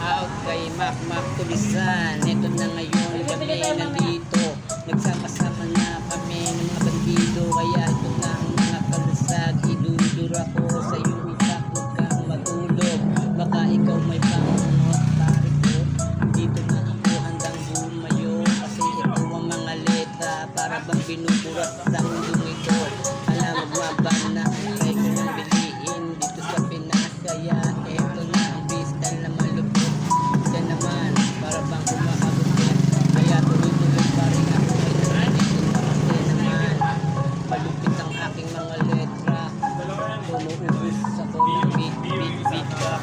out kay Mac Tulisan. Ito na ngayon kami nandito, nagsama-sama na kami ng mga bandido. Kaya ito na ang mga kalasag, idudura ko sa iyong utak. Huwag kang matulog, baka ikaw may pangunot. Pare ko, dito na ako handang bumayo, kasi ito ang mga letra para bang binuburat sa mundong ito. Alam mo ba na kaya ko nang biliin dito sa Pinas? Kaya ito na ang freestyle na malupit. Yan naman, para bang kumakabutin. Kaya tuloy-tuloy pa rin ako ay nandito. Kasi naman, malupit ang aking mga letra. Tumuubos ako ng beatbox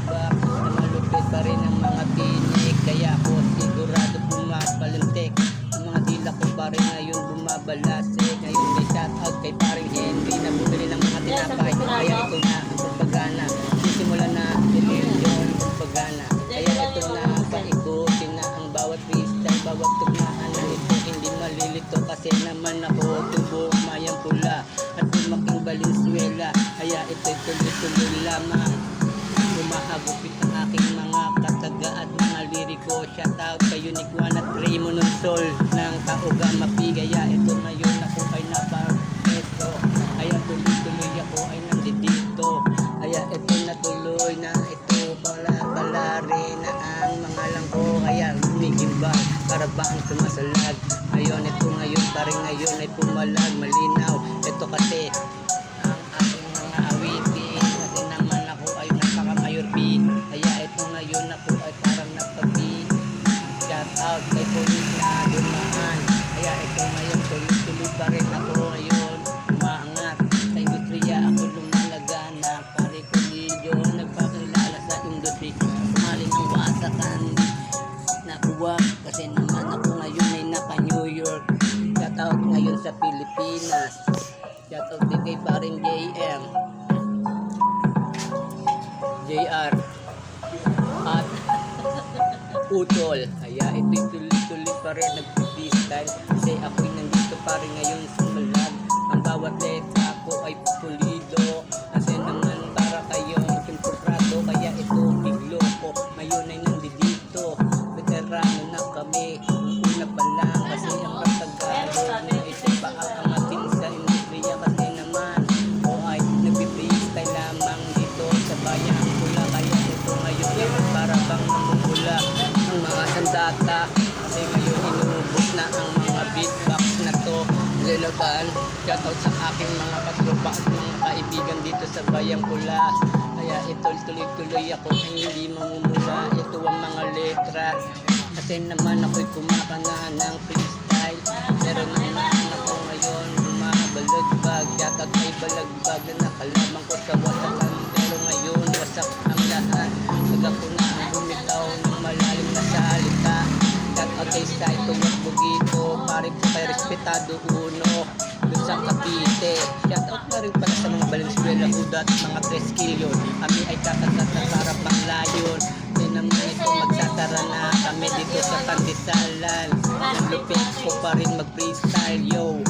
na malupit pa rin ang mga tinig. Kaya ako sigurado pumapalintik. Ang mga dila ko pa rin ngayon bumabalasik. Ngayon may shoutout kay paring Henry na bumili ng mga tinapay. Kaya ito na ang propaganda, sisimula na religion, propaganda. Kaya ito na paikutin na ang bawat freestyle, bawat tugmaan na ito hindi malilito. Kasi naman ako tubo mayang pula at lumaking Valenzuela. Kaya ito'y tuloy-tuloy lamang, umahagupit ang aking mga kataga at mga liriko. Shoutout kay Unique One at Raymond Sol ng Kauga Mapi. Kaya ito ngayon ako ay napareto. Kaya tuloy-tuloy ako ay nandito. Kaya ito na tuloy na ito, bala rin na ang mga langko. Kaya lumigimbang para ba ang sumasalag. Ngayon ito ngayon pa rin ngayon ay pumalag malinaw. Ito kasi ang aking mga awitin, kasi naman ako ay napaka-mayor B. Kaya ito ngayon ako ay parang napabi. Shout out kay police na dumaan. Kaya ito ngayon tuloy-tuloy pa rin ako ngayon umaangat sa industriya. Ako lumalagana, pare ko video nagpakilala sa industry. Sumaling ang wasakan na buwak, kasi naman ako ngayon ay naka New York. Shout out ngayon sa Pilipinas. Shout out din kay paring JM JR at Utol. Kaya ito'y tuloy-tuloy pa rin nag-freestyle, kasi ako'y nandito pa rin ngayon sumalag. Ang bawat letra ko ay pulido, kasi naman para kayong kimporado. Kaya ito biglo ko ngayon ay nandito. Veterano na kami, una pa lang, kasi ang Tagalog na ito pa ang ating sa industriya. Kasi naman o ay nag-freestyle lamang dito sa bayan pula. Kaya ito ngayon ay para bang namumula ang mga sandata, kasi ngayon inubos na ang mga beatbox na to. Liloban, shoutout sa aking mga katropa at mga kaibigan dito sa Bayang Pula. Kaya ito tuloy-tuloy ako ay hindi mamumula. Ito ang mga letra, kasi naman ako'y kumakana ng freestyle. Pero naman ako ngayon bumabalagbag. Shoutout kay Balagbag na nakalamang ko sa wasakan. Pero ngayon wasak ang lahat. Pag ako na ang bumitaw ng malalim na salita. Shoutout kay Saito at Bugito, pare ko kay Respetado Uno dun sa Cavite. Shoutout na rin pala sa mga Valenzuela, Huda at mga 3 kilyo. Kami ay tatatata para pang layon. Hindi naman ito magsasara na kami dito sa Pandisalan. Ang lupit ko pa rin mag freestyle yo.